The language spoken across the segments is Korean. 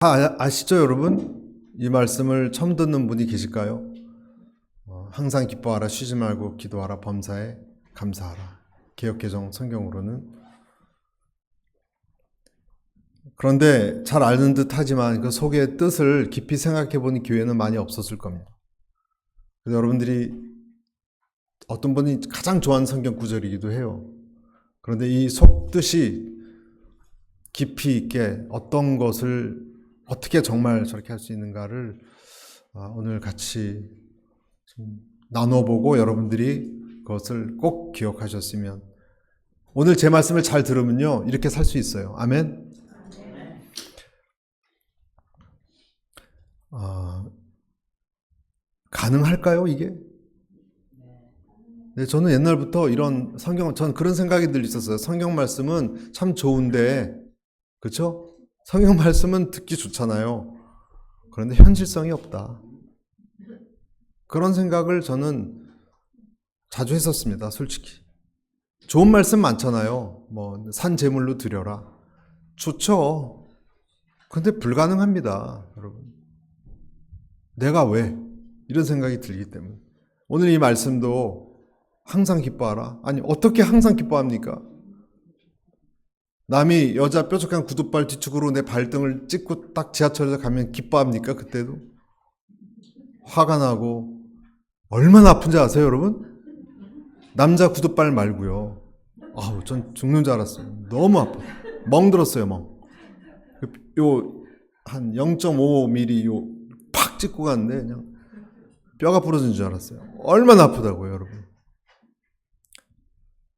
아시죠, 여러분? 이 말씀을 처음 듣는 분이 계실까요? 항상 기뻐하라, 쉬지 말고 기도하라, 범사에 감사하라. 개역개정 성경으로는. 그런데 잘 아는 듯 하지만 그 속의 뜻을 깊이 생각해 보니 교회는 많이 없었을 겁니다. 그래서 여러분들이 어떤 분이 가장 좋아하는 성경 구절이기도 해요. 그런데 이 속뜻이 깊이 있게 어떤 것을 어떻게 정말 저렇게 할 수 있는가를 오늘 같이 좀 나눠보고 여러분들이 그것을 꼭 기억하셨으면, 오늘 제 말씀을 잘 들으면요 이렇게 살 수 있어요. 아멘. 가능할까요 이게? 네, 저는 옛날부터 이런 전 그런 생각이 늘 있었어요. 성경 말씀은 참 좋은데, 그렇죠? 성경 말씀은 듣기 좋잖아요. 그런데 현실성이 없다. 그런 생각을 저는 자주 했었습니다. 솔직히. 좋은 말씀 많잖아요. 산 제물로 드려라. 좋죠. 근데 불가능합니다, 여러분. 내가 왜? 이런 생각이 들기 때문에. 오늘 이 말씀도 항상 기뻐하라. 아니, 어떻게 항상 기뻐합니까? 남이 여자 뾰족한 구두발 뒤축으로 내 발등을 찍고 딱 지하철에서 가면 기뻐합니까? 그때도? 화가 나고. 얼마나 아픈지 아세요, 여러분? 남자 구두발 말고요. 전 죽는 줄 알았어요. 너무 아파. 멍들었어요, 멍. 한 0.5mm 팍 찍고 갔는데 그냥 뼈가 부러진 줄 알았어요. 얼마나 아프다고요, 여러분.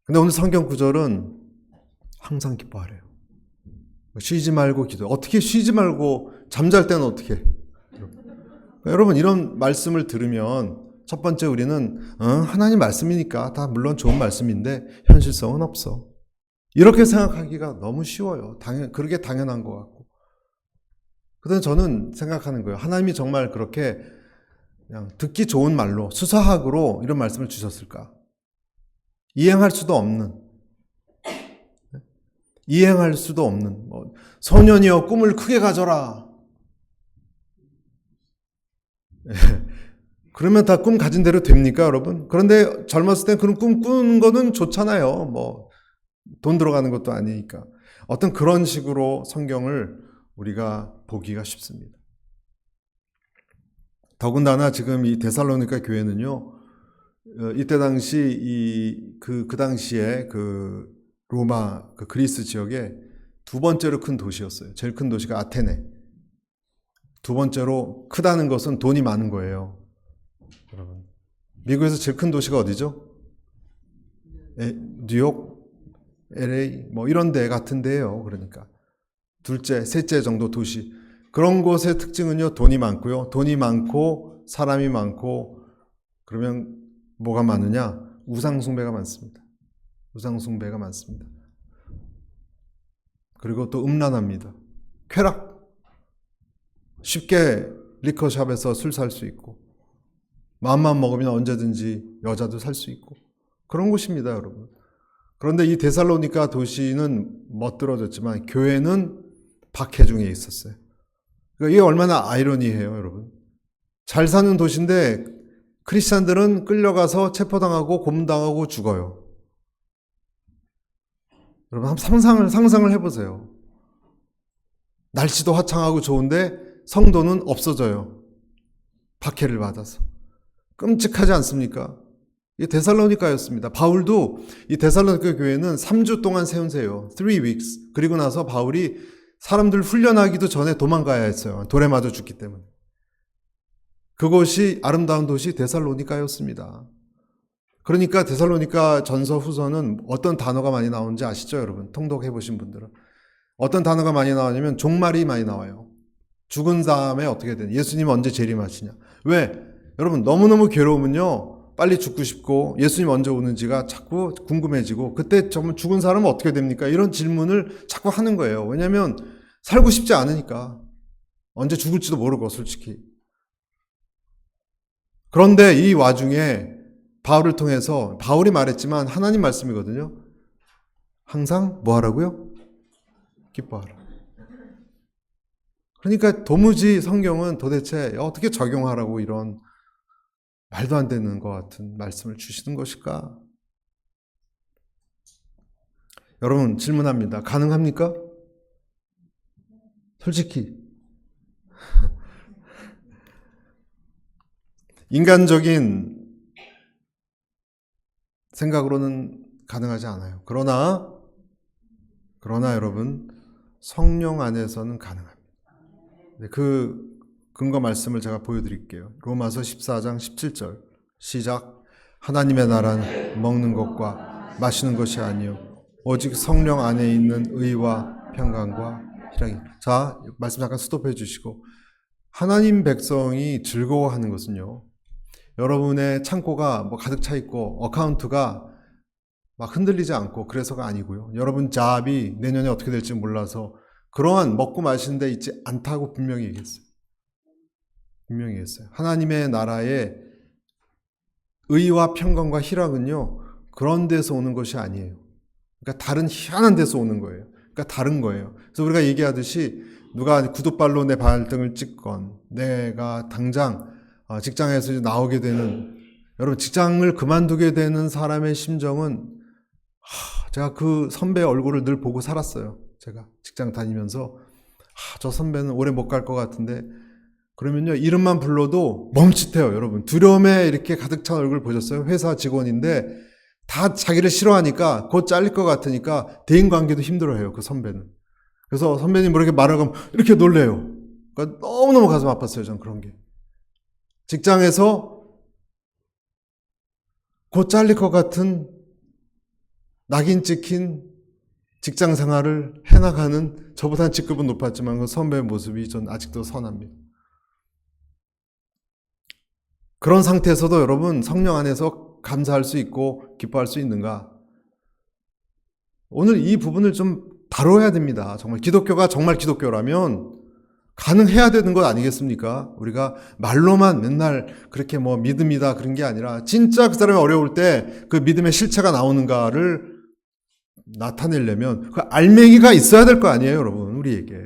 근데 오늘 성경 구절은 항상 기뻐하래요. 쉬지 말고 기도. 어떻게 쉬지 말고 잠잘 때는 어떻게 해? 여러분, 이런 말씀을 들으면 첫 번째 우리는 하나님 말씀이니까 다 물론 좋은 말씀인데 현실성은 없어. 이렇게 생각하기가 너무 쉬워요. 그렇게 당연한 것 같고. 그런데 저는 생각하는 거예요. 하나님이 정말 그렇게 그냥 듣기 좋은 말로, 수사학으로 이런 말씀을 주셨을까? 이행할 수도 없는, 소년이여 꿈을 크게 가져라. 그러면 다 꿈 가진 대로 됩니까, 여러분? 그런데 젊었을 땐 그런 꿈 꾸는 거는 좋잖아요. 돈 들어가는 것도 아니니까. 어떤 그런 식으로 성경을 우리가 보기가 쉽습니다. 더군다나 지금 이 데살로니가 교회는요, 이때 당시 그 당시에 그 로마, 그 그리스 지역에 두 번째로 큰 도시였어요. 제일 큰 도시가 아테네. 두 번째로 크다는 것은 돈이 많은 거예요. 여러분, 미국에서 제일 큰 도시가 어디죠? 뉴욕, LA, 이런 데 같은 데예요. 그러니까 둘째, 셋째 정도 도시. 그런 곳의 특징은요, 돈이 많고요. 돈이 많고 사람이 많고, 그러면 뭐가 많으냐? 우상숭배가 많습니다. 우상숭배가 많습니다. 그리고 또 음란합니다. 쾌락. 쉽게 리커샵에서 술 살 수 있고, 마음만 먹으면 언제든지 여자도 살 수 있고, 그런 곳입니다, 여러분. 그런데 이 데살로니가 도시는 멋들어졌지만 교회는 박해중에 있었어요. 그러니까 이게 얼마나 아이러니해요, 여러분. 잘 사는 도시인데 크리스찬들은 끌려가서 체포당하고 고문당하고 죽어요. 여러분, 한번 상상을 해보세요. 날씨도 화창하고 좋은데 성도는 없어져요. 박해를 받아서. 끔찍하지 않습니까? 이게 데살로니가였습니다. 바울도 이 데살로니가 교회는 3주 동안 세운세요. 3 weeks. 그리고 나서 바울이 사람들 훈련하기도 전에 도망가야 했어요. 돌에 맞아 죽기 때문에. 그곳이 아름다운 도시 데살로니가였습니다. 그러니까 데살로니가 전서 후서는 어떤 단어가 많이 나오는지 아시죠, 여러분? 통독해 보신 분들은. 어떤 단어가 많이 나오냐면 종말이 많이 나와요. 죽은 다음에 어떻게 되냐? 예수님 언제 재림하시냐? 왜? 여러분, 너무너무 괴로우면요, 빨리 죽고 싶고 예수님 언제 오는지가 자꾸 궁금해지고, 그때 정말 죽은 사람은 어떻게 됩니까? 이런 질문을 자꾸 하는 거예요. 왜냐하면 살고 싶지 않으니까. 언제 죽을지도 모르고, 솔직히. 그런데 이 와중에 바울을 통해서, 바울이 말했지만 하나님 말씀이거든요. 항상 뭐 하라고요? 기뻐하라. 그러니까 도무지 성경은 도대체 어떻게 적용하라고 이런 말도 안 되는 것 같은 말씀을 주시는 것일까? 여러분 질문합니다. 가능합니까? 솔직히 인간적인 생각으로는 가능하지 않아요. 그러나 여러분 성령 안에서는 가능합니다. 그 근거 말씀을 제가 보여드릴게요. 로마서 14장 17절 시작. 하나님의 나라는 먹는 것과 마시는 것이 아니요 오직 성령 안에 있는 의와 평강과 희락이. 자, 말씀 잠깐 스톱해 주시고, 하나님 백성이 즐거워하는 것은요, 여러분의 창고가 뭐 가득 차 있고 어카운트가 막 흔들리지 않고 그래서가 아니고요. 여러분 잡이 내년에 어떻게 될지 몰라서 그러한 먹고 마시는 데 있지 않다고 분명히 얘기했어요. 분명히 얘기했어요. 하나님의 나라의 의와 평강과 희락은요, 그런 데서 오는 것이 아니에요. 그러니까 다른 희한한 데서 오는 거예요. 그러니까 다른 거예요. 그래서 우리가 얘기하듯이 누가 구두발로 내 발등을 찍건, 내가 당장 직장에서 나오게 되는, 여러분 직장을 그만두게 되는 사람의 심정은, 제가 그 선배 얼굴을 늘 보고 살았어요. 제가 직장 다니면서 저 선배는 오래 못 갈 것 같은데, 그러면요 이름만 불러도 멈칫해요. 여러분 두려움에 이렇게 가득 찬 얼굴 보셨어요? 회사 직원인데 다 자기를 싫어하니까 곧 잘릴 것 같으니까 대인관계도 힘들어해요. 그 선배는. 그래서 선배님 뭐 이렇게 말을 하면 이렇게 놀래요. 그러니까 너무너무 가슴 아팠어요. 전 그런 게. 직장에서 곧 잘릴 것 같은 낙인 찍힌 직장 생활을 해나가는, 저보다는 직급은 높았지만 그 선배의 모습이 전 아직도 선합니다. 그런 상태에서도 여러분 성령 안에서 감사할 수 있고 기뻐할 수 있는가? 오늘 이 부분을 좀 다뤄야 됩니다. 정말 기독교가 정말 기독교라면 가능해야 되는 것 아니겠습니까? 우리가 말로만 맨날 그렇게 뭐 믿음이다 그런 게 아니라 진짜 그 사람이 어려울 때 그 믿음의 실체가 나오는가를 나타내려면 그 알맹이가 있어야 될 거 아니에요, 여러분, 우리에게.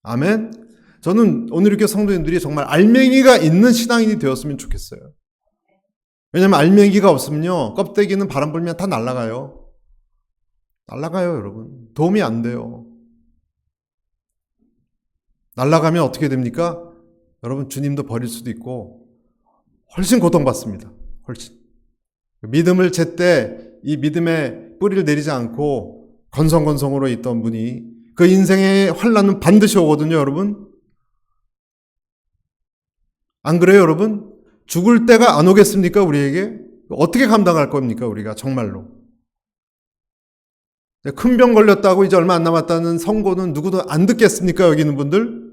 아멘? 저는 오늘 이렇게 성도님들이 정말 알맹이가 있는 신앙인이 되었으면 좋겠어요. 왜냐하면 알맹이가 없으면요, 껍데기는 바람 불면 다 날아가요. 날아가요, 여러분. 도움이 안 돼요. 날아가면 어떻게 됩니까? 여러분, 주님도 버릴 수도 있고 훨씬 고통받습니다. 훨씬. 믿음을 제때 이 믿음의 뿌리를 내리지 않고 건성건성으로 있던 분이 그 인생의 환난은 반드시 오거든요, 여러분. 안 그래요, 여러분? 죽을 때가 안 오겠습니까, 우리에게? 어떻게 감당할 겁니까, 우리가 정말로? 큰 병 걸렸다고 이제 얼마 안 남았다는 선고는 누구도 안 듣겠습니까, 여기 있는 분들?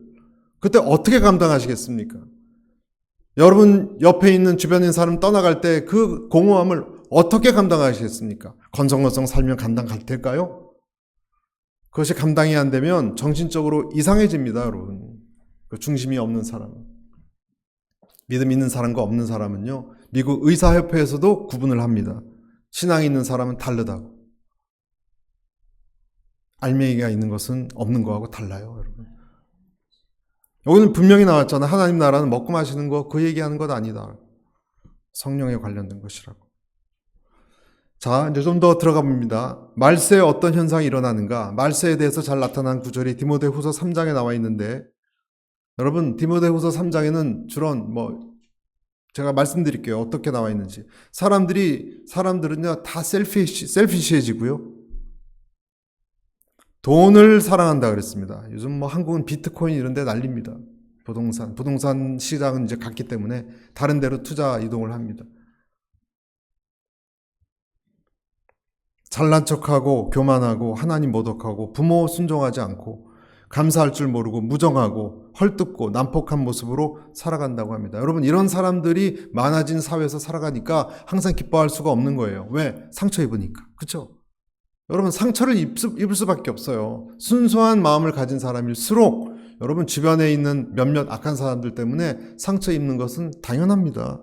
그때 어떻게 감당하시겠습니까? 여러분 옆에 있는 주변에 있는 사람 떠나갈 때 그 공허함을 어떻게 감당하시겠습니까? 건성건성 살면 감당 갈 텐가요? 그것이 감당이 안 되면 정신적으로 이상해집니다, 여러분. 그 중심이 없는 사람은. 믿음 있는 사람과 없는 사람은요, 미국 의사협회에서도 구분을 합니다. 신앙이 있는 사람은 다르다고. 알맹이가 있는 것은 없는 거하고 달라요, 여러분. 여기는 분명히 나왔잖아요. 하나님 나라는 먹고 마시는 거, 그 얘기하는 것 아니다. 성령에 관련된 것이라고. 자, 이제 좀 더 들어가 봅니다. 말세에 어떤 현상이 일어나는가? 말세에 대해서 잘 나타난 구절이 디모데후서 3장에 나와 있는데, 여러분 디모데후서 3장에는 주로 제가 말씀드릴게요. 어떻게 나와 있는지. 사람들은요 다 셀피시해지고요. 돈을 사랑한다 그랬습니다. 요즘 한국은 비트코인 이런 데 난립니다. 부동산 시장은 이제 갔기 때문에 다른 데로 투자 이동을 합니다. 잘난 척하고 교만하고 하나님 모독하고 부모 순종하지 않고 감사할 줄 모르고 무정하고 헐뜯고 난폭한 모습으로 살아간다고 합니다. 여러분 이런 사람들이 많아진 사회에서 살아가니까 항상 기뻐할 수가 없는 거예요. 왜? 상처 입으니까. 그렇죠? 여러분 상처를 입을 수밖에 없어요. 순수한 마음을 가진 사람일수록 여러분 주변에 있는 몇몇 악한 사람들 때문에 상처 입는 것은 당연합니다.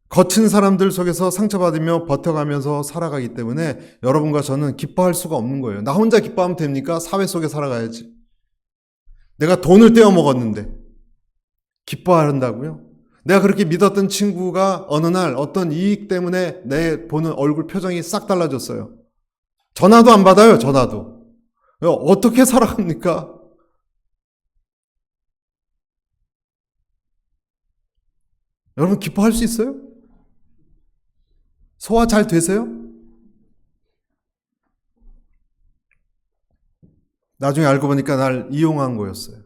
거친 사람들 속에서 상처받으며 버텨가면서 살아가기 때문에 여러분과 저는 기뻐할 수가 없는 거예요. 나 혼자 기뻐하면 됩니까? 사회 속에 살아가야지. 내가 돈을 떼어 먹었는데 기뻐한다고요? 내가 그렇게 믿었던 친구가 어느 날 어떤 이익 때문에 내 보는 얼굴 표정이 싹 달라졌어요. 전화도 안 받아요, 전화도. 어떻게 살아갑니까? 여러분 기뻐할 수 있어요? 소화 잘 되세요? 나중에 알고 보니까 날 이용한 거였어요.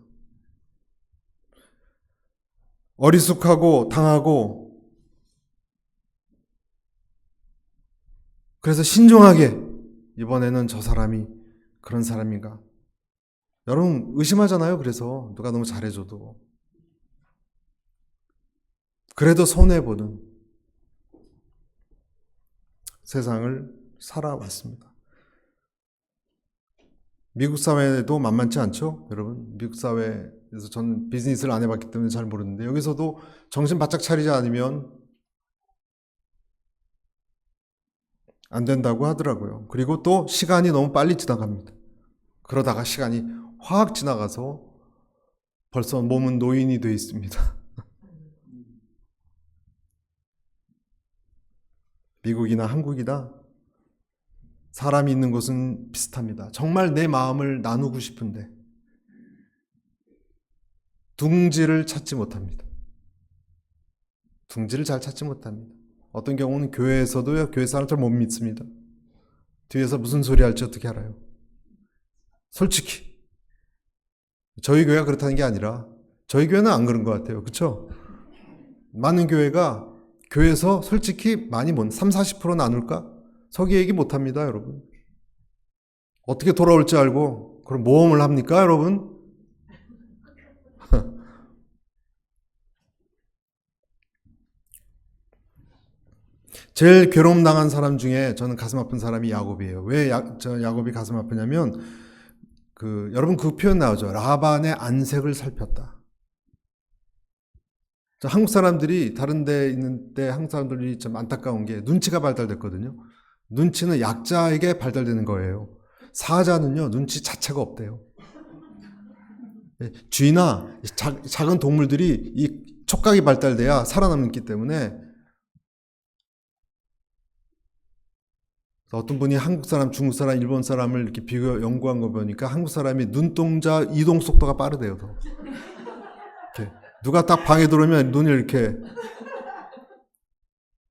어리숙하고 당하고 그래서 신중하게 이번에는 저 사람이 그런 사람인가? 여러분 의심하잖아요. 그래서 누가 너무 잘해줘도 그래도 손해보는 세상을 살아왔습니다. 미국 사회도 만만치 않죠? 여러분 미국 사회에서 저는 비즈니스를 안 해봤기 때문에 잘 모르는데 여기서도 정신 바짝 차리지 않으면 안 된다고 하더라고요. 그리고 또 시간이 너무 빨리 지나갑니다. 그러다가 시간이 확 지나가서 벌써 몸은 노인이 되어 있습니다. 미국이나 한국이나 사람이 있는 곳은 비슷합니다. 정말 내 마음을 나누고 싶은데 둥지를 찾지 못합니다. 둥지를 잘 찾지 못합니다. 어떤 경우는 교회에서도요, 교회 사람 잘 못 믿습니다. 뒤에서 무슨 소리 할지 어떻게 알아요? 솔직히 저희 교회가 그렇다는 게 아니라 저희 교회는 안 그런 것 같아요. 그렇죠? 많은 교회가 교회에서 솔직히 많이 못 30-40% 나눌까? 서기 얘기 못합니다. 여러분. 어떻게 돌아올지 알고 그럼 모험을 합니까? 여러분? 제일 괴로움 당한 사람 중에 저는 가슴 아픈 사람이 야곱이에요. 왜 야곱이 가슴 아프냐면 여러분 그 표현 나오죠. 라반의 안색을 살폈다. 한국 사람들이 다른 데 있는데 한국 사람들이 좀 안타까운 게 눈치가 발달됐거든요. 눈치는 약자에게 발달되는 거예요. 사자는요 눈치 자체가 없대요. 쥐나 작은 동물들이 이 촉각이 발달돼야 살아남기 때문에 어떤 분이 한국 사람, 중국 사람, 일본 사람을 이렇게 연구한 거 보니까 한국 사람이 눈동자 이동 속도가 빠르대요. 더. 이렇게 누가 딱 방에 들어오면 눈을 이렇게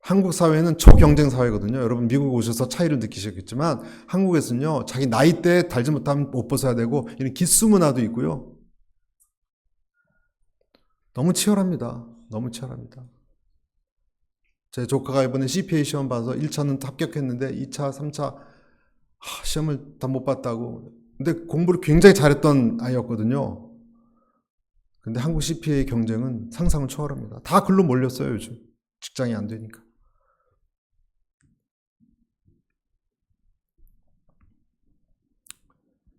한국 사회는 초경쟁 사회거든요. 여러분 미국 오셔서 차이를 느끼셨겠지만 한국에서는요 자기 나이대에 달지 못하면 옷 벗어야 되고 이런 기수 문화도 있고요. 너무 치열합니다. 너무 치열합니다. 제 조카가 이번에 CPA 시험 봐서 1차는 합격했는데 2차, 3차 시험을 다 못 봤다고. 근데 공부를 굉장히 잘했던 아이였거든요. 근데 한국 CPA 경쟁은 상상을 초월합니다. 다 글로 몰렸어요, 요즘. 직장이 안 되니까.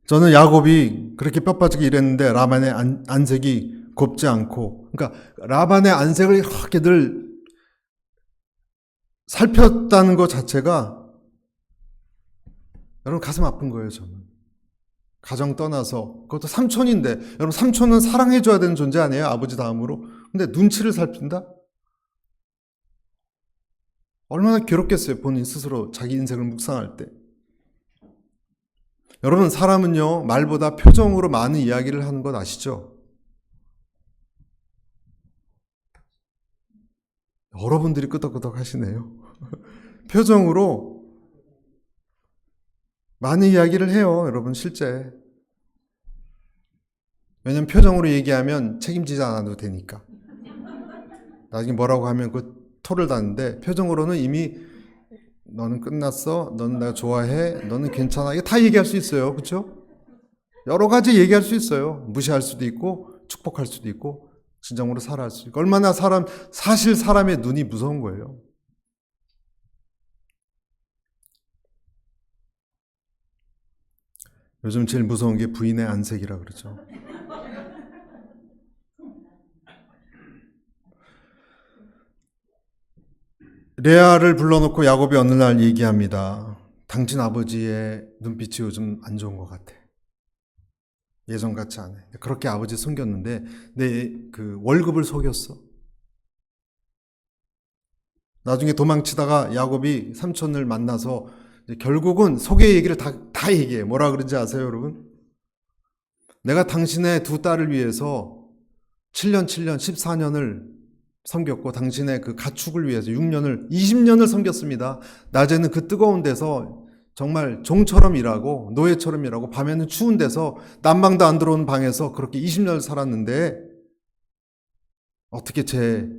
저는 야곱이 그렇게 뼈빠지게 일했는데 라반의 안색이 곱지 않고, 그러니까 라반의 안색을 이렇게 늘 살폈다는 것 자체가 여러분 가슴 아픈 거예요. 저는 가정 떠나서 그것도 삼촌인데 여러분 삼촌은 사랑해줘야 되는 존재 아니에요? 아버지 다음으로. 근데 눈치를 살핀다? 얼마나 괴롭겠어요. 본인 스스로 자기 인생을 묵상할 때. 여러분 사람은요 말보다 표정으로 많은 이야기를 하는 것 아시죠? 여러분들이 끄덕끄덕 하시네요. 표정으로 많은 이야기를 해요. 여러분 실제. 왜냐면 표정으로 얘기하면 책임지지 않아도 되니까. 나중에 뭐라고 하면 그 토를 다는데 표정으로는 이미 너는 끝났어. 너는 내가 좋아해. 너는 괜찮아. 이게 다 얘기할 수 있어요. 그렇죠? 여러 가지 얘기할 수 있어요. 무시할 수도 있고 축복할 수도 있고 진정으로 살아할 수도 있고. 얼마나 사실 사람의 눈이 무서운 거예요. 요즘 제일 무서운 게 부인의 안색이라 그러죠. 레아를 불러놓고 야곱이 어느 날 얘기합니다. 당신 아버지의 눈빛이 요즘 안 좋은 것 같아. 예전 같지 않아. 그렇게 아버지 섬겼는데 내 그 월급을 속였어. 나중에 도망치다가 야곱이 삼촌을 만나서 결국은 속의 얘기를 다 얘기해. 뭐라 그런지 아세요, 여러분? 내가 당신의 두 딸을 위해서 7년, 14년을 섬겼고 당신의 그 가축을 위해서 20년을 섬겼습니다. 낮에는 그 뜨거운 데서 정말 종처럼 일하고 노예처럼 일하고 밤에는 추운 데서 난방도 안 들어오는 방에서 그렇게 20년을 살았는데 어떻게 제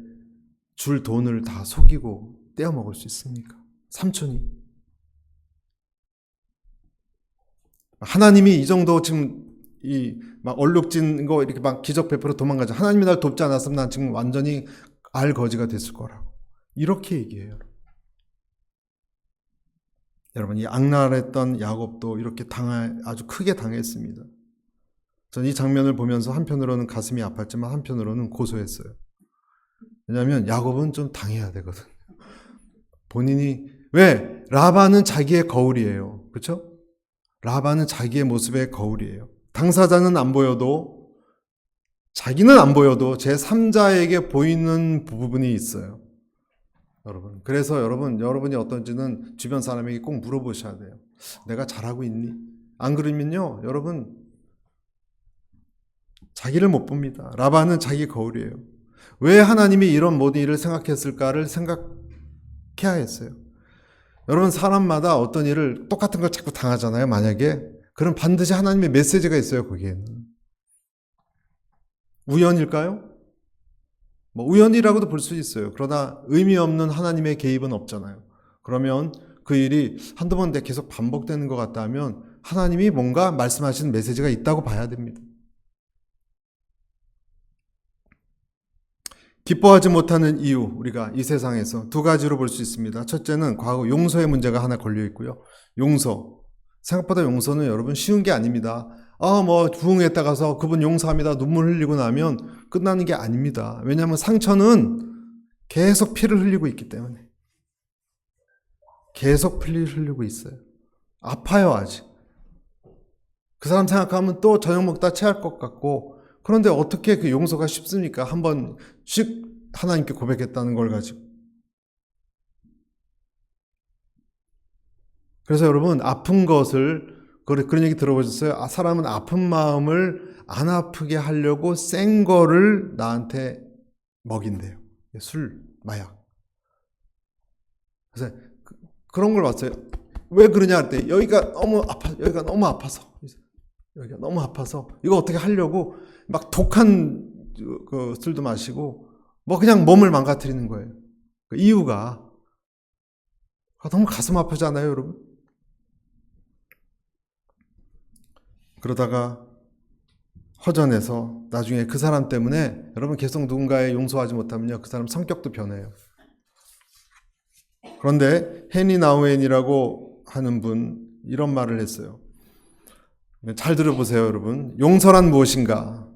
줄 돈을 다 속이고 떼어먹을 수 있습니까? 삼촌이. 하나님이 이 정도 지금 막 얼룩진 거 이렇게 막 기적 베풀어 도망가자. 하나님이 날 돕지 않았으면 난 지금 완전히 알거지가 됐을 거라고. 이렇게 얘기해요. 여러분, 이 악랄했던 야곱도 이렇게 아주 크게 당했습니다. 전 이 장면을 보면서 한편으로는 가슴이 아팠지만 한편으로는 고소했어요. 왜냐하면 야곱은 좀 당해야 되거든. 본인이 왜? 라반은 자기의 거울이에요. 그렇죠? 라반은 자기의 모습의 거울이에요. 당사자는 안 보여도 자기는 안 보여도 제3자에게 보이는 부분이 있어요. 여러분. 그래서 여러분이 어떤지는 주변 사람에게 꼭 물어보셔야 돼요. 내가 잘하고 있니? 안 그러면요, 여러분 자기를 못 봅니다. 라반은 자기 거울이에요. 왜 하나님이 이런 모든 일을 생각했을까를 생각해야 했어요. 여러분, 사람마다 어떤 일을 똑같은 걸 자꾸 당하잖아요. 만약에 그럼 반드시 하나님의 메시지가 있어요. 거기에는. 우연일까요? 뭐 우연이라고도 볼 수 있어요. 그러나 의미 없는 하나님의 개입은 없잖아요. 그러면 그 일이 한두 번 계속 반복되는 것 같다 하면 하나님이 뭔가 말씀하시는 메시지가 있다고 봐야 됩니다. 기뻐하지 못하는 이유, 우리가 이 세상에서 두 가지로 볼 수 있습니다. 첫째는 과거 용서의 문제가 하나 걸려 있고요. 용서. 생각보다 용서는 여러분 쉬운 게 아닙니다. 부흥회에 가서 그분 용서합니다. 눈물 흘리고 나면 끝나는 게 아닙니다. 왜냐하면 상처는 계속 피를 흘리고 있기 때문에. 계속 피를 흘리고 있어요. 아파요, 아직. 그 사람 생각하면 또 저녁 먹다 체할 것 같고, 그런데 어떻게 그 용서가 쉽습니까? 한 번씩 하나님께 고백했다는 걸 가지고. 그래서 여러분, 아픈 것을, 그런 얘기 들어보셨어요? 사람은 아픈 마음을 안 아프게 하려고 센 거를 나한테 먹인대요. 술, 마약. 그래서 그런 걸 봤어요. 왜 그러냐 할 때, 여기가 너무 아파서. 여기가 너무 아파서 이거 어떻게 하려고 막 독한 그 술도 마시고 뭐 그냥 몸을 망가뜨리는 거예요. 그 이유가 너무 가슴 아프잖아요, 여러분. 그러다가 허전해서 나중에 그 사람 때문에 여러분 계속 누군가에 용서하지 못하면요, 그 사람 성격도 변해요. 그런데 헤니 나우엔이라고 하는 분 이런 말을 했어요. 잘 들어보세요, 여러분. 용서란 무엇인가?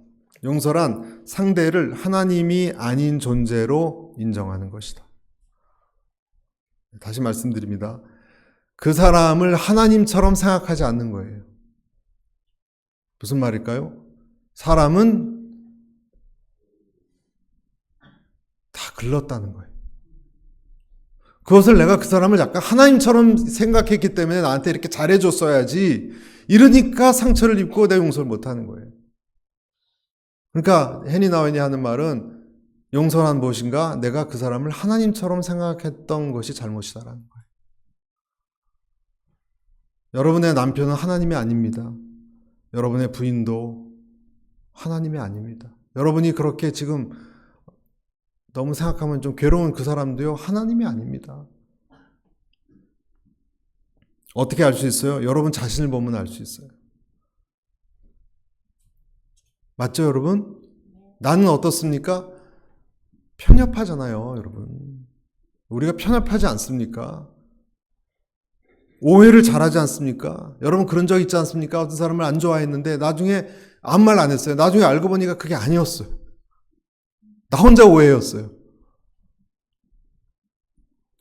용서란 상대를 하나님이 아닌 존재로 인정하는 것이다. 다시 말씀드립니다. 그 사람을 하나님처럼 생각하지 않는 거예요. 무슨 말일까요? 사람은 다 글렀다는 거예요. 그것을 내가 그 사람을 약간 하나님처럼 생각했기 때문에 나한테 이렇게 잘해줬어야지, 이러니까 상처를 입고 내 용서를 못하는 거예요. 그러니까 헤니 나우엔이 하는 말은 용서란 무엇인가? 내가 그 사람을 하나님처럼 생각했던 것이 잘못이다라는 거예요. 여러분의 남편은 하나님이 아닙니다. 여러분의 부인도 하나님이 아닙니다. 여러분이 그렇게 지금 너무 생각하면 좀 괴로운 그 사람도요, 하나님이 아닙니다. 어떻게 알 수 있어요? 여러분 자신을 보면 알 수 있어요. 맞죠, 여러분? 나는 어떻습니까? 편협하잖아요, 여러분. 우리가 편협하지 않습니까? 오해를 잘하지 않습니까? 여러분 그런 적 있지 않습니까? 어떤 사람을 안 좋아했는데 나중에 아무 말 안 했어요. 나중에 알고 보니까 그게 아니었어요. 나 혼자 오해였어요.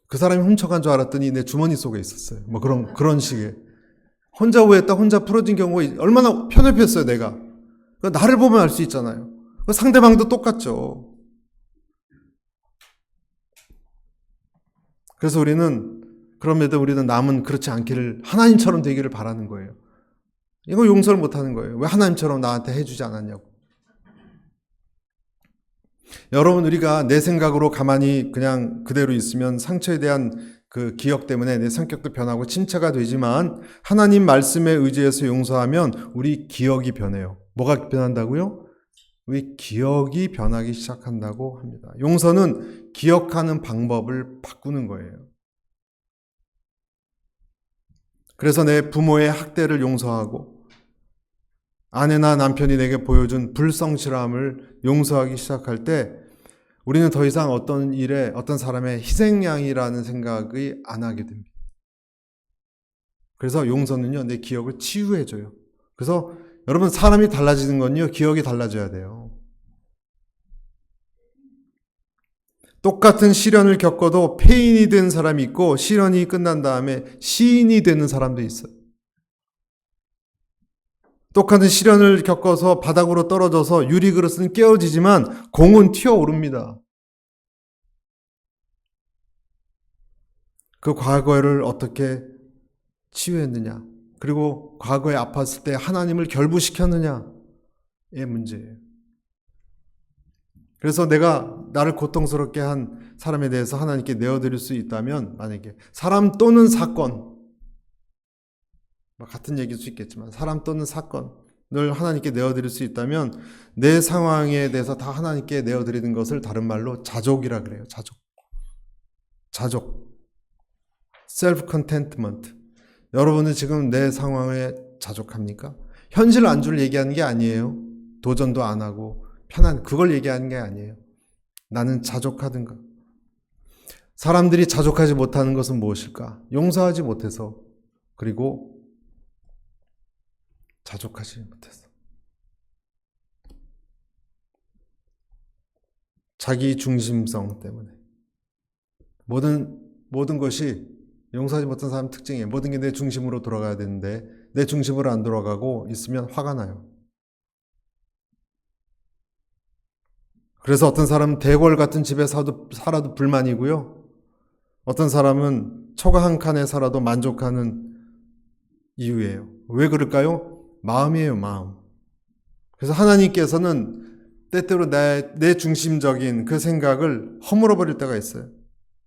그 사람이 훔쳐간 줄 알았더니 내 주머니 속에 있었어요. 뭐 그런 식의. 혼자 오해했다, 혼자 풀어진 경우가 얼마나 편협했어요, 내가. 나를 보면 알 수 있잖아요. 상대방도 똑같죠. 그래서 그럼에도 우리는 남은 그렇지 않기를, 하나님처럼 되기를 바라는 거예요. 이거 용서를 못하는 거예요. 왜 하나님처럼 나한테 해주지 않았냐고. 여러분, 우리가 내 생각으로 가만히 그냥 그대로 있으면 상처에 대한 그 기억 때문에 내 성격도 변하고 침체가 되지만, 하나님 말씀에 의지해서 용서하면 우리 기억이 변해요. 뭐가 변한다고요? 우리 기억이 변하기 시작한다고 합니다. 용서는 기억하는 방법을 바꾸는 거예요. 그래서 내 부모의 학대를 용서하고, 아내나 남편이 내게 보여준 불성실함을 용서하기 시작할 때, 우리는 더 이상 어떤 일에, 어떤 사람의 희생양이라는 생각이 안 하게 됩니다. 그래서 용서는요, 내 기억을 치유해줘요. 그래서 여러분, 사람이 달라지는 건요, 기억이 달라져야 돼요. 똑같은 시련을 겪어도 폐인이 된 사람이 있고, 시련이 끝난 다음에 시인이 되는 사람도 있어요. 똑같은 시련을 겪어서 바닥으로 떨어져서 유리그릇은 깨어지지만 공은 튀어오릅니다. 그 과거를 어떻게 치유했느냐, 그리고 과거에 아팠을 때 하나님을 결부시켰느냐의 문제예요. 그래서 내가 나를 고통스럽게 한 사람에 대해서 하나님께 내어드릴 수 있다면, 만약에 사람 또는 사건, 같은 얘기일 수 있겠지만 사람 또는 사건을 하나님께 내어드릴 수 있다면, 내 상황에 대해서 다 하나님께 내어드리는 것을 다른 말로 자족이라 그래요. 자족. self-contentment. 여러분은 지금 내 상황에 자족합니까? 현실 안주를 얘기하는 게 아니에요. 도전도 안 하고 편한, 그걸 얘기하는 게 아니에요. 나는 자족하든가. 사람들이 자족하지 못하는 것은 무엇일까? 용서하지 못해서, 그리고 자족하지 못해서. 자기 중심성 때문에. 모든 것이 용서하지 못한 사람 특징이에요. 모든 게 내 중심으로 돌아가야 되는데 내 중심으로 안 돌아가고 있으면 화가 나요. 그래서 어떤 사람은 대궐 같은 집에 살아도 불만이고요. 어떤 사람은 초가 한 칸에 살아도 만족하는 이유예요. 왜 그럴까요? 마음이에요, 마음. 그래서 하나님께서는 때때로 내 중심적인 그 생각을 허물어 버릴 때가 있어요.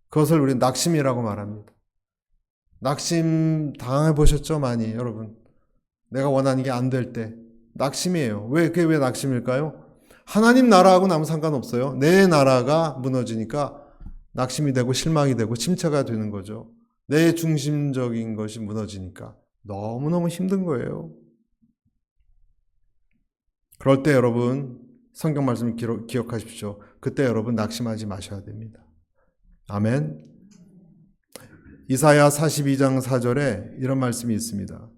그것을 우리는 낙심이라고 말합니다. 낙심 당해 보셨죠? 많이 여러분. 내가 원하는 게 안 될 때 낙심이에요. 그게 왜 낙심일까요? 하나님 나라하고는 아무 상관없어요. 내 나라가 무너지니까 낙심이 되고 실망이 되고 침체가 되는 거죠. 내 중심적인 것이 무너지니까 너무너무 힘든 거예요. 그럴 때 여러분, 성경 말씀 기억하십시오. 그때 여러분 낙심하지 마셔야 됩니다. 아멘. 이사야 42장 4절에 이런 말씀이 있습니다.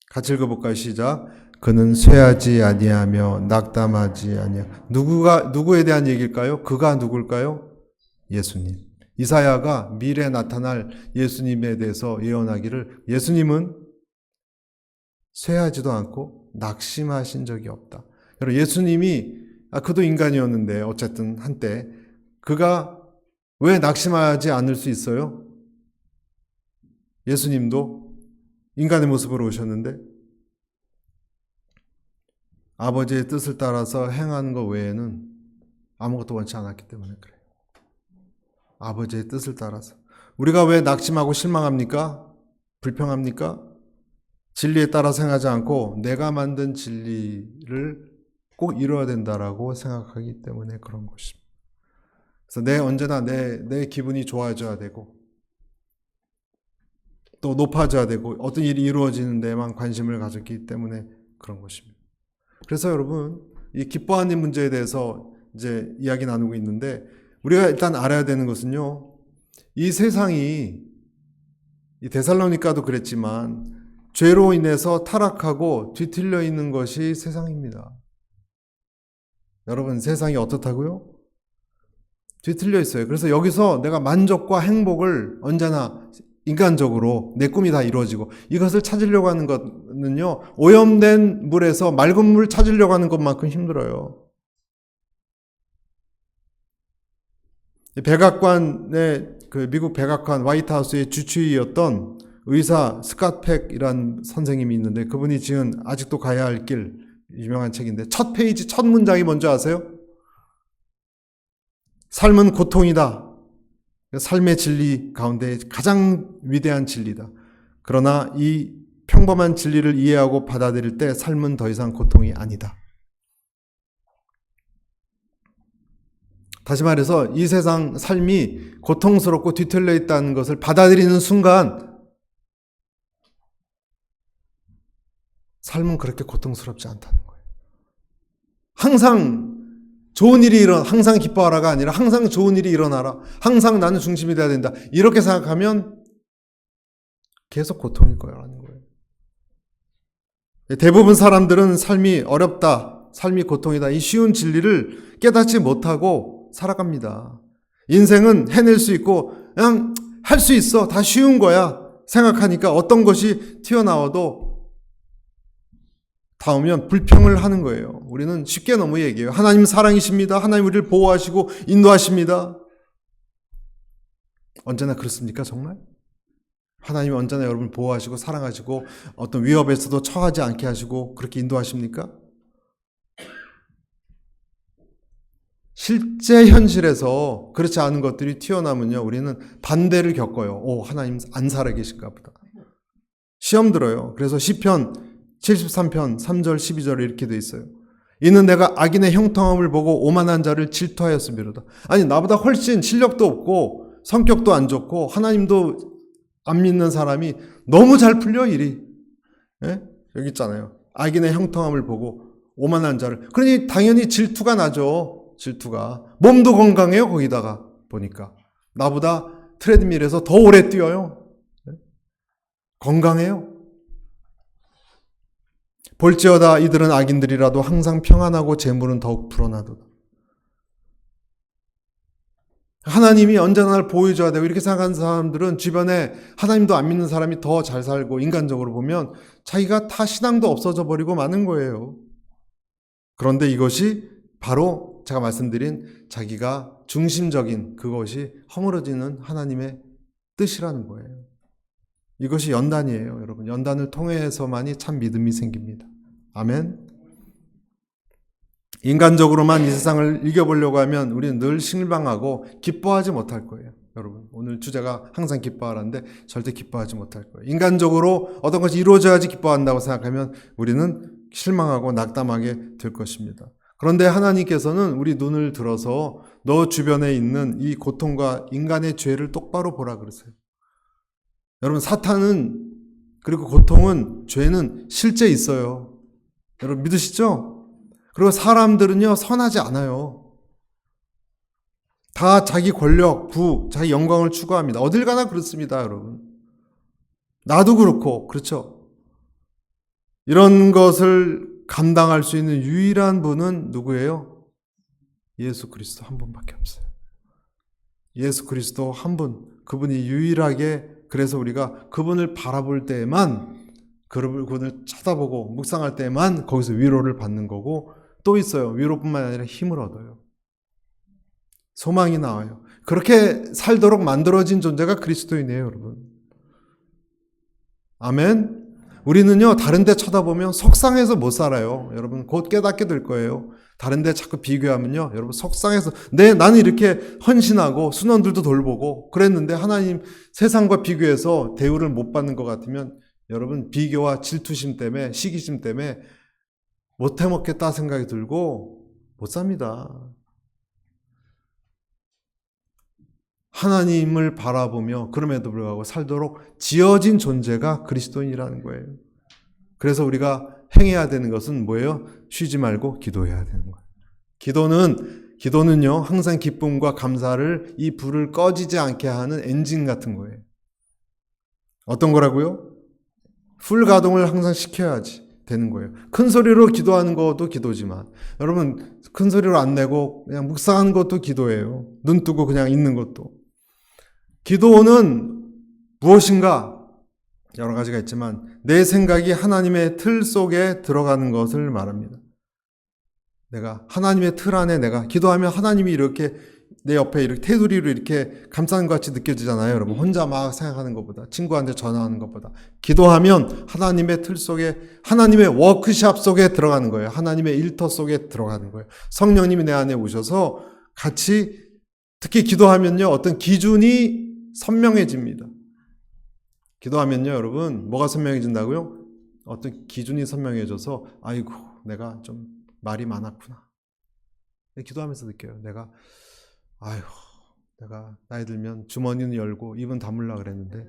같이 읽어볼까요? 시작. 그는 쇠하지 아니하며 낙담하지 아니하. 누구에 대한 얘기일까요? 그가 누굴까요? 예수님. 이사야가 미래에 나타날 예수님에 대해서 예언하기를, 예수님은 쇠하지도 않고 낙심하신 적이 없다. 여러분, 예수님이 그도 인간이었는데 어쨌든 한때 그가 왜 낙심하지 않을 수 있어요? 예수님도 인간의 모습으로 오셨는데 아버지의 뜻을 따라서 행하는 것 외에는 아무것도 원치 않았기 때문에 그래요. 아버지의 뜻을 따라서. 우리가 왜 낙심하고 실망합니까? 불평합니까? 진리에 따라 행하지 않고 내가 만든 진리를 꼭 이루어야 된다라고 생각하기 때문에 그런 것입니다. 그래서 언제나 내 기분이 좋아져야 되고 또 높아져야 되고 어떤 일이 이루어지는 데만 관심을 가졌기 때문에 그런 것입니다. 그래서 여러분, 이 기뻐하는 문제에 대해서 이제 이야기 나누고 있는데, 우리가 일단 알아야 되는 것은요, 이 세상이, 이 데살로니가도 그랬지만 죄로 인해서 타락하고 뒤틀려 있는 것이 세상입니다. 여러분, 세상이 어떻다고요? 뒤틀려 있어요. 그래서 여기서 내가 만족과 행복을 언제나 인간적으로 내 꿈이 다 이루어지고 이것을 찾으려고 하는 오염된 물에서 맑은 물 찾으려고 하는 것만큼 힘들어요. 백악관의 미국 백악관 화이트하우스의 주치의였던 의사 스캇 팩이라는 선생님이 있는데 그분이 지은 아직도 가야 할 길 유명한 책인데 첫 페이지 첫 문장이 뭔지 아세요? 삶은 고통이다. 삶의 진리 가운데 가장 위대한 진리다. 그러나 이 평범한 진리를 이해하고 받아들일 때 삶은 더 이상 고통이 아니다. 다시 말해서 이 세상 삶이 고통스럽고 뒤틀려 있다는 것을 받아들이는 순간 삶은 그렇게 고통스럽지 않다는 거예요. 항상 좋은 일이 항상 기뻐하라가 아니라 항상 좋은 일이 일어나라. 항상 나는 중심이 돼야 된다. 이렇게 생각하면 계속 고통일 거라는 거예요. 대부분 사람들은 삶이 어렵다, 삶이 고통이다, 이 쉬운 진리를 깨닫지 못하고 살아갑니다. 인생은 해낼 수 있고 그냥 할 수 있어, 다 쉬운 거야 생각하니까 어떤 것이 튀어나와도 닿으면 불평을 하는 거예요. 우리는 쉽게 너무 얘기해요. 하나님 사랑이십니다. 하나님 우리를 보호하시고 인도하십니다. 언제나 그렇습니까 정말? 하나님이 언제나 여러분을 보호하시고 사랑하시고 어떤 위협에서도 처하지 않게 하시고 그렇게 인도하십니까? 실제 현실에서 그렇지 않은 것들이 튀어나오면요, 우리는 반대를 겪어요. 오, 하나님 안 살아계신가 보다. 시험 들어요. 그래서 시편 73편 3절 12절에 이렇게 돼 있어요. 이는 내가 악인의 형통함을 보고 오만한 자를 질투하였음이로다. 아니, 나보다 훨씬 실력도 없고 성격도 안 좋고 하나님도 안 믿는 사람이 너무 잘 풀려 일이. 예? 여기 있잖아요. 악인의 형통함을 보고 오만한 자를. 그러니 당연히 질투가 나죠. 질투가. 몸도 건강해요. 거기다가 보니까. 나보다 트레드밀에서 더 오래 뛰어요. 예? 건강해요. 볼지어다 이들은 악인들이라도 항상 평안하고 재물은 더욱 불어나도다. 하나님이 언제나 나를 보호해줘야 되고 이렇게 생각하는 사람들은 주변에 하나님도 안 믿는 사람이 더 잘 살고 인간적으로 보면 자기가 다 신앙도 없어져 버리고 마는 거예요. 그런데 이것이 바로 제가 말씀드린 자기가 중심적인 그것이 허물어지는 하나님의 뜻이라는 거예요. 이것이 연단이에요, 여러분. 연단을 통해서만이 참 믿음이 생깁니다. 아멘. 인간적으로만 이 세상을 이겨보려고 하면 우리는 늘 실망하고 기뻐하지 못할 거예요. 여러분, 오늘 주제가 항상 기뻐하라는데 절대 기뻐하지 못할 거예요. 인간적으로 어떤 것이 이루어져야지 기뻐한다고 생각하면 우리는 실망하고 낙담하게 될 것입니다. 그런데 하나님께서는 우리 눈을 들어서 너 주변에 있는 이 고통과 인간의 죄를 똑바로 보라 그러세요. 여러분, 사탄은, 그리고 고통은, 죄는 실제 있어요. 여러분 믿으시죠? 그리고 사람들은요, 선하지 않아요. 다 자기 권력, 부, 자기 영광을 추구합니다. 어딜 가나 그렇습니다, 여러분. 나도 그렇고, 그렇죠? 이런 것을 감당할 수 있는 유일한 분은 누구예요? 예수 그리스도 한 분밖에 없어요. 예수 그리스도 한 분, 그분이 유일하게, 그래서 우리가 그분을 바라볼 때에만, 그분을 쳐다보고 묵상할 때에만 거기서 위로를 받는 거고, 또 있어요. 위로뿐만 아니라 힘을 얻어요. 소망이 나와요. 그렇게 살도록 만들어진 존재가 그리스도인이에요, 여러분. 아멘. 우리는요, 다른 데 쳐다보면 속상해서 못 살아요. 여러분, 곧 깨닫게 될 거예요. 다른 데 자꾸 비교하면요, 여러분 속상해서, 나는 이렇게 헌신하고 순원들도 돌보고 그랬는데 하나님 세상과 비교해서 대우를 못 받는 것 같으면 여러분 비교와 질투심 때문에, 시기심 때문에 못 해먹겠다 생각이 들고 못 삽니다. 하나님을 바라보며 그럼에도 불구하고 살도록 지어진 존재가 그리스도인이라는 거예요. 그래서 우리가 행해야 되는 것은 뭐예요? 쉬지 말고 기도해야 되는 거예요. 기도는요, 항상 기쁨과 감사를, 이 불을 꺼지지 않게 하는 엔진 같은 거예요. 어떤 거라고요? 풀 가동을 항상 시켜야지 되는 거예요. 큰 소리로 기도하는 것도 기도지만, 여러분, 큰 소리로 안 내고 그냥 묵상하는 것도 기도예요. 눈 뜨고 그냥 있는 것도. 기도는 무엇인가? 여러 가지가 있지만 내 생각이 하나님의 틀 속에 들어가는 것을 말합니다. 내가 하나님의 틀 안에 내가 기도하면 하나님이 이렇게 내 옆에 이렇게 테두리로 이렇게 감싸는 것 같이 느껴지잖아요. 여러분 혼자 막 생각하는 것보다, 친구한테 전화하는 것보다 기도하면 하나님의 틀 속에, 하나님의 워크샵 속에 들어가는 거예요. 하나님의 일터 속에 들어가는 거예요. 성령님이 내 안에 오셔서 같이, 특히 기도하면요 어떤 기준이 선명해집니다. 기도하면요 여러분 뭐가 선명해진다고요? 어떤 기준이 선명해져서 아이고 내가 좀 말이 많았구나. 기도하면서 느껴요. 내가 나이 들면 주머니는 열고 입은 다물라 그랬는데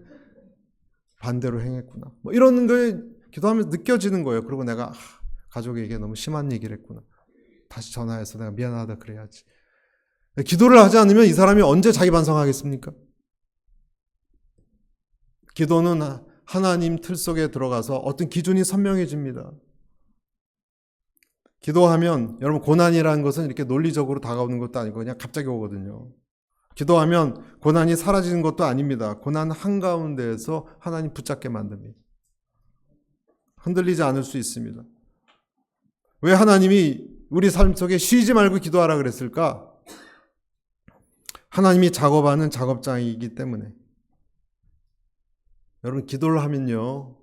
반대로 행했구나. 뭐 이런 거에 기도하면서 느껴지는 거예요. 그리고 내가 가족에게 너무 심한 얘기를 했구나. 다시 전화해서 내가 미안하다 그래야지. 기도를 하지 않으면 이 사람이 언제 자기 반성하겠습니까? 기도는 하나님 틀 속에 들어가서 어떤 기준이 선명해집니다. 기도하면 여러분 고난이라는 것은 이렇게 논리적으로 다가오는 것도 아니고 그냥 갑자기 오거든요. 기도하면 고난이 사라지는 것도 아닙니다. 고난 한가운데에서 하나님 붙잡게 만듭니다. 흔들리지 않을 수 있습니다. 왜 하나님이 우리 삶 속에 쉬지 말고 기도하라 그랬을까? 하나님이 작업하는 작업장이기 때문에. 여러분 기도를 하면요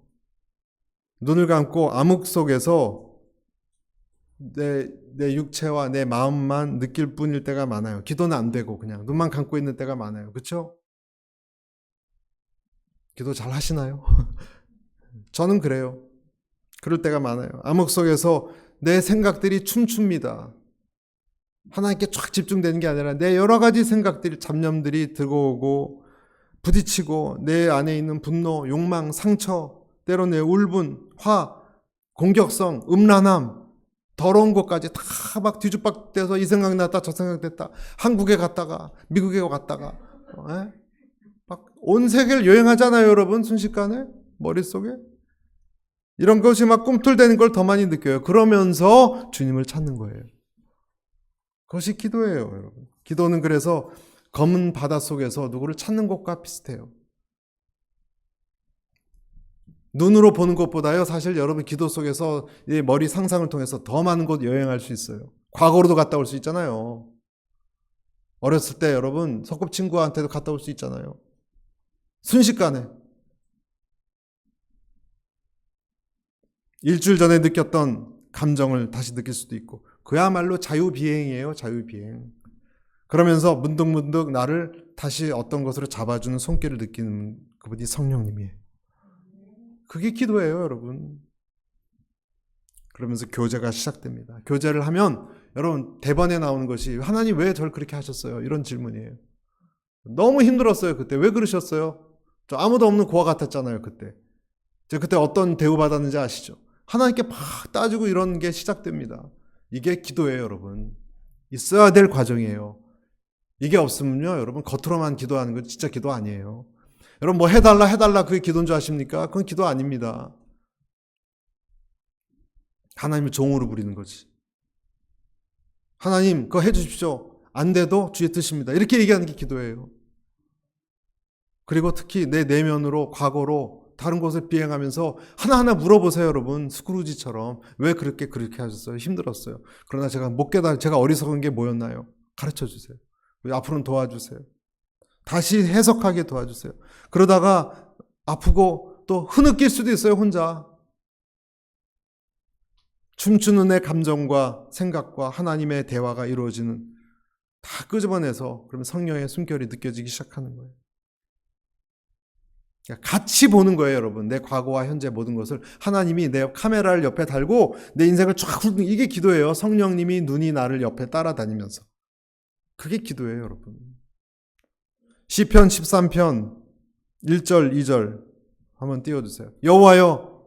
눈을 감고 암흑 속에서 내 육체와 내 마음만 느낄 뿐일 때가 많아요. 기도는 안 되고 그냥 눈만 감고 있는 때가 많아요. 그렇죠? 기도 잘 하시나요? 저는 그래요. 그럴 때가 많아요. 암흑 속에서 내 생각들이 춤춥니다. 하나님께 쫙 집중되는 게 아니라 내 여러 가지 생각들이, 잡념들이 들어오고 부딪히고 내 안에 있는 분노, 욕망, 상처, 때로 내 울분, 화, 공격성, 음란함, 더러운 것까지 다 막 뒤죽박대서 이 생각 났다 저 생각 됐다. 한국에 갔다가 미국에 갔다가 막 온 세계를 여행하잖아요 여러분. 순식간에 머릿속에 이런 것이 막 꿈틀대는 걸 더 많이 느껴요. 그러면서 주님을 찾는 거예요. 그것이 기도예요 여러분. 기도는 그래서 검은 바다 속에서 누구를 찾는 것과 비슷해요. 눈으로 보는 것보다요 사실 여러분 기도 속에서 머리 상상을 통해서 더 많은 곳 여행할 수 있어요. 과거로도 갔다 올 수 있잖아요. 어렸을 때 여러분 소꿉친구한테도 갔다 올 수 있잖아요. 순식간에 일주일 전에 느꼈던 감정을 다시 느낄 수도 있고 그야말로 자유비행이에요. 자유비행. 그러면서 문득문득 나를 다시 어떤 것으로 잡아주는 손길을 느끼는 그분이 성령님이에요. 그게 기도예요 여러분. 그러면서 교제가 시작됩니다. 교제를 하면 여러분 대번에 나오는 것이 하나님 왜 저를 그렇게 하셨어요? 이런 질문이에요. 너무 힘들었어요 그때. 왜 그러셨어요? 저 아무도 없는 고아 같았잖아요 그때. 제가 그때 어떤 대우받았는지 아시죠? 하나님께 막 따지고 이런 게 시작됩니다. 이게 기도예요 여러분. 있어야 될 과정이에요. 이게 없으면요 여러분 겉으로만 기도하는 건 진짜 기도 아니에요. 여러분 뭐 해달라 그게 기도인 줄 아십니까? 그건 기도 아닙니다. 하나님을 종으로 부리는 거지. 하나님 그거 해주십시오. 안 돼도 주의 뜻입니다. 이렇게 얘기하는 게 기도예요. 그리고 특히 내 내면으로 과거로 다른 곳을 비행하면서 하나하나 물어보세요 여러분. 스크루지처럼 왜 그렇게 하셨어요? 힘들었어요. 그러나 제가 못 깨달아 제가 어리석은 게 뭐였나요? 가르쳐 주세요. 앞으로는 도와주세요. 다시 해석하게 도와주세요. 그러다가 아프고 또 흐느낄 수도 있어요 혼자. 춤추는 내 감정과 생각과 하나님의 대화가 이루어지는 다 끄집어내서 그러면 성령의 숨결이 느껴지기 시작하는 거예요. 같이 보는 거예요 여러분. 내 과거와 현재 모든 것을 하나님이 내 카메라를 옆에 달고 내 인생을 쫙 훑는 이게 기도예요. 성령님이 눈이 나를 옆에 따라다니면서. 그게 기도예요 여러분. 시편 13편 1절 2절 한번 띄워주세요. 여호와여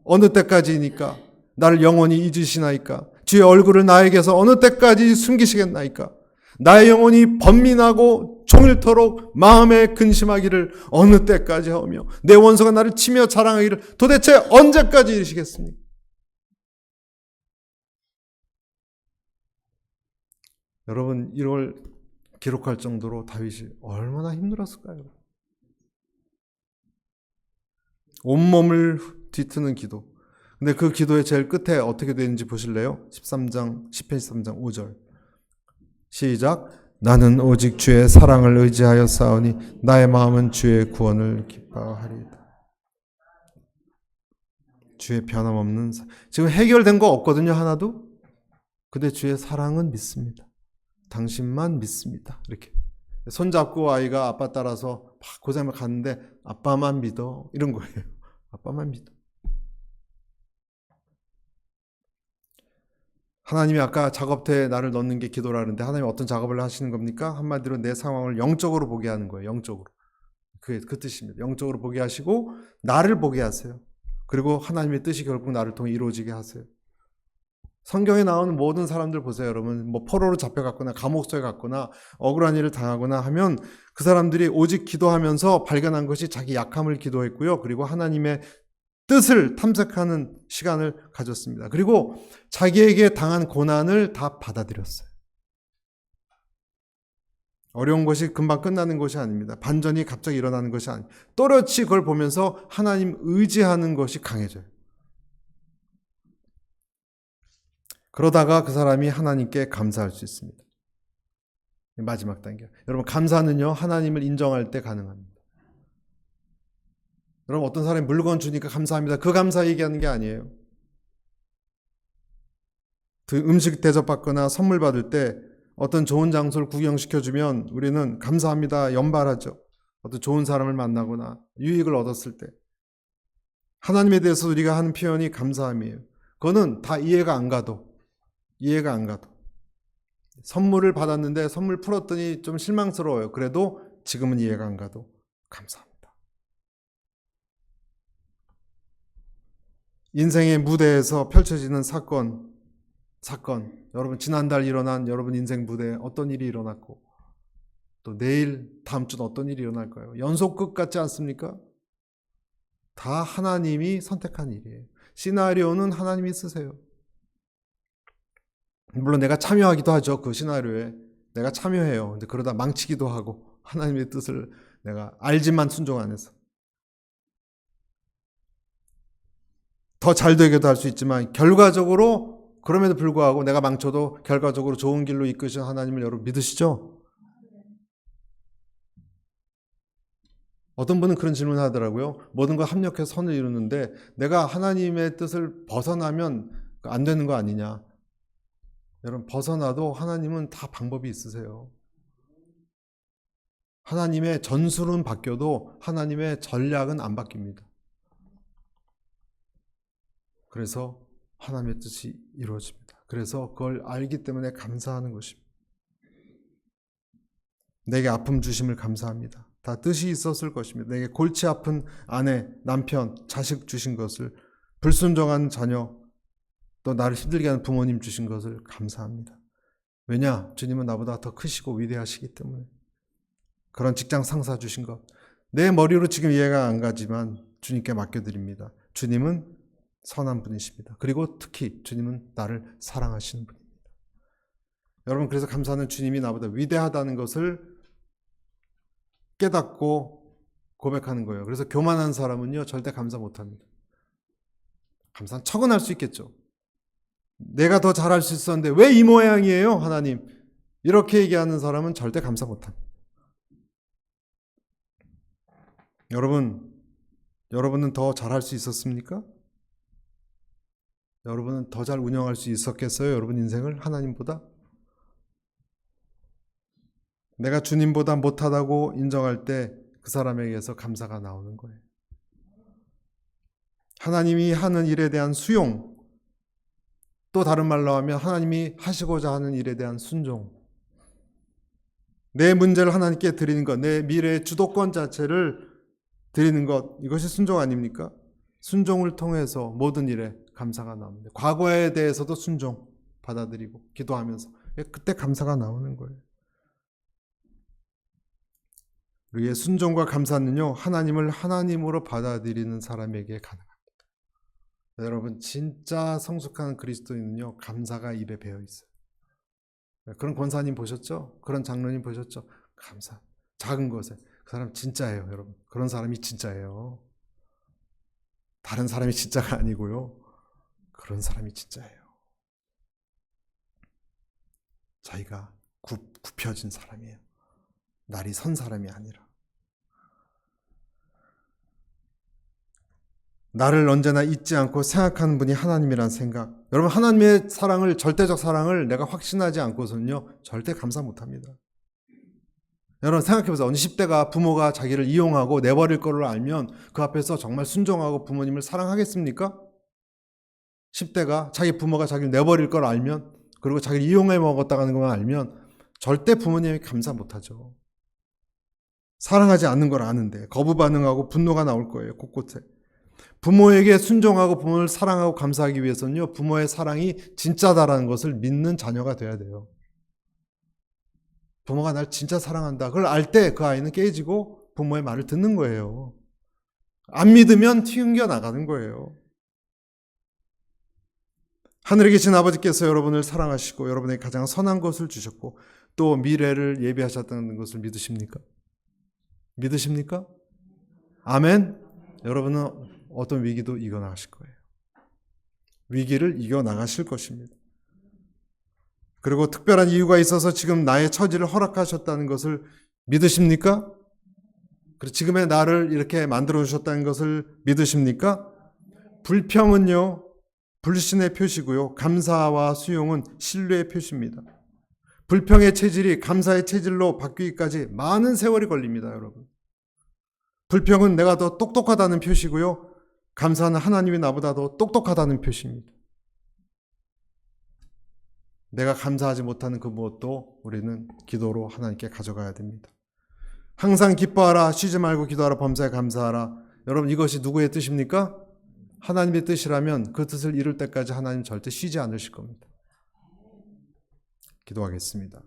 어느 때까지니까 나를 영원히 잊으시나이까? 주의 얼굴을 나에게서 어느 때까지 숨기시겠나이까? 나의 영혼이 번민하고 종일토록 마음에 근심하기를 어느 때까지 하오며 내 원수가 나를 치며 자랑하기를 도대체 언제까지 이르시겠습니까? 여러분 이걸 기록할 정도로 다윗이 얼마나 힘들었을까요? 온몸을 뒤트는 기도. 근데 그 기도의 제일 끝에 어떻게 되는지 보실래요? 13장, 10편 13장 5절. 시작. 나는 오직 주의 사랑을 의지하여 싸우니 나의 마음은 주의 구원을 기뻐하리이다. 주의 변함없는 지금 해결된 거 없거든요, 하나도. 근데 주의 사랑은 믿습니다. 당신만 믿습니다. 이렇게 손잡고 아이가 아빠 따라서 막 고생을 갔는데 아빠만 믿어, 이런 거예요. 아빠만 믿어. 하나님이 아까 작업대에 나를 넣는 게 기도라 하는데 하나님이 어떤 작업을 하시는 겁니까? 한마디로 내 상황을 영적으로 보게 하는 거예요. 영적으로. 그 뜻입니다. 영적으로 보게 하시고 나를 보게 하세요. 그리고 하나님의 뜻이 결국 나를 통해 이루어지게 하세요. 성경에 나오는 모든 사람들 보세요, 여러분. 뭐 포로로 잡혀갔거나 감옥소에 갔거나 억울한 일을 당하거나 하면 그 사람들이 오직 기도하면서 발견한 것이 자기 약함을 기도했고요. 그리고 하나님의 뜻을 탐색하는 시간을 가졌습니다. 그리고 자기에게 당한 고난을 다 받아들였어요. 어려운 것이 금방 끝나는 것이 아닙니다. 반전이 갑자기 일어나는 것이 아닙니다. 또렷이 그걸 보면서 하나님 의지하는 것이 강해져요. 그러다가 그 사람이 하나님께 감사할 수 있습니다. 마지막 단계. 여러분, 감사는요, 하나님을 인정할 때 가능합니다. 여러분, 어떤 사람이 물건 주니까 감사합니다. 그 감사 얘기하는 게 아니에요. 음식 대접받거나 선물 받을 때 어떤 좋은 장소를 구경시켜주면 우리는 감사합니다, 연발하죠. 어떤 좋은 사람을 만나거나 유익을 얻었을 때. 하나님에 대해서 우리가 하는 표현이 감사함이에요. 그거는 다 이해가 안 가도. 선물을 받았는데 선물 풀었더니 좀 실망스러워요. 그래도 지금은 이해가 안 가도 감사합니다. 인생의 무대에서 펼쳐지는 사건. 여러분, 지난달 일어난 여러분 인생 무대에 어떤 일이 일어났고 또 내일, 다음 주는 어떤 일이 일어날까요? 연속극 같지 않습니까? 다 하나님이 선택한 일이에요. 시나리오는 하나님이 쓰세요. 물론 내가 참여하기도 하죠. 그 시나리오에 내가 참여해요. 근데 그러다 망치기도 하고 하나님의 뜻을 내가 알지만 순종 안 해서 더 잘 되게도 할 수 있지만 결과적으로 그럼에도 불구하고 내가 망쳐도 결과적으로 좋은 길로 이끄신 하나님을 여러분 믿으시죠? 어떤 분은 그런 질문을 하더라고요. 모든 걸 합력해서 선을 이루는데 내가 하나님의 뜻을 벗어나면 안 되는 거 아니냐. 여러분, 벗어나도 하나님은 다 방법이 있으세요. 하나님의 전술은 바뀌어도 하나님의 전략은 안 바뀝니다. 그래서 하나님의 뜻이 이루어집니다. 그래서 그걸 알기 때문에 감사하는 것입니다. 내게 아픔 주심을 감사합니다. 다 뜻이 있었을 것입니다. 내게 골치 아픈 아내, 남편, 자식 주신 것을, 불순종한 자녀, 또 나를 힘들게 하는 부모님 주신 것을 감사합니다. 왜냐? 주님은 나보다 더 크시고 위대하시기 때문에. 그런 직장 상사 주신 것, 내 머리로 지금 이해가 안 가지만 주님께 맡겨드립니다. 주님은 선한 분이십니다. 그리고 특히 주님은 나를 사랑하시는 분입니다. 여러분, 그래서 감사는 주님이 나보다 위대하다는 것을 깨닫고 고백하는 거예요. 그래서 교만한 사람은요, 절대 감사 못합니다. 감사는 척은 할 수 있겠죠. 내가 더 잘할 수 있었는데 왜 이 모양이에요, 하나님? 이렇게 얘기하는 사람은 절대 감사 못합니다. 여러분은 더 잘할 수 있었습니까? 여러분은 더 잘 운영할 수 있었겠어요? 여러분 인생을 하나님보다? 내가 주님보다 못하다고 인정할 때 그 사람에게서 감사가 나오는 거예요. 하나님이 하는 일에 대한 수용, 또 다른 말로 하면 하나님이 하시고자 하는 일에 대한 순종. 내 문제를 하나님께 드리는 것, 내 미래의 주도권 자체를 드리는 것, 이것이 순종 아닙니까? 순종을 통해서 모든 일에 감사가 나옵니다. 과거에 대해서도 순종 받아들이고 기도하면서 그때 감사가 나오는 거예요. 우리의 순종과 감사는요, 하나님을 하나님으로 받아들이는 사람에게 가능합니다. 여러분, 진짜 성숙한 그리스도인은요, 감사가 입에 배어 있어요. 그런 권사님 보셨죠? 그런 장로님 보셨죠? 감사. 작은 것에. 그 사람 진짜예요, 여러분. 그런 사람이 진짜예요. 다른 사람이 진짜가 아니고요. 그런 사람이 진짜예요. 자기가 굽혀진 사람이에요. 날이 선 사람이 아니라. 나를 언제나 잊지 않고 생각하는 분이 하나님이란 생각. 여러분, 하나님의 사랑을, 절대적 사랑을 내가 확신하지 않고서는요, 절대 감사 못합니다. 여러분 생각해보세요. 어느 10대가 부모가 자기를 이용하고 내버릴 거를 알면 그 앞에서 정말 순종하고 부모님을 사랑하겠습니까? 10대가 자기 부모가 자기를 내버릴 걸 알면, 그리고 자기를 이용해 먹었다는 것만 알면 절대 부모님에게 감사 못하죠. 사랑하지 않는 걸 아는데 거부 반응하고 분노가 나올 거예요. 곳곳에. 부모에게 순종하고 부모를 사랑하고 감사하기 위해서는요, 부모의 사랑이 진짜다라는 것을 믿는 자녀가 돼야 돼요. 부모가 날 진짜 사랑한다. 그걸 알 때 그 아이는 깨지고 부모의 말을 듣는 거예요. 안 믿으면 튀겨 나가는 거예요. 하늘에 계신 아버지께서 여러분을 사랑하시고 여러분에게 가장 선한 것을 주셨고 또 미래를 예비하셨다는 것을 믿으십니까? 믿으십니까? 아멘. 여러분은 어떤 위기도 이겨나가실 거예요. 위기를 이겨나가실 것입니다. 그리고 특별한 이유가 있어서 지금 나의 처지를 허락하셨다는 것을 믿으십니까? 그리고 지금의 나를 이렇게 만들어 주셨다는 것을 믿으십니까? 불평은요, 불신의 표시고요, 감사와 수용은 신뢰의 표시입니다. 불평의 체질이 감사의 체질로 바뀌기까지 많은 세월이 걸립니다, 여러분. 불평은 내가 더 똑똑하다는 표시고요, 감사는 하나님이 나보다 더 똑똑하다는 표시입니다. 내가 감사하지 못하는 그 무엇도 우리는 기도로 하나님께 가져가야 됩니다. 항상 기뻐하라, 쉬지 말고 기도하라, 범사에 감사하라. 여러분, 이것이 누구의 뜻입니까? 하나님의 뜻이라면 그 뜻을 이룰 때까지 하나님 절대 쉬지 않으실 겁니다. 기도하겠습니다.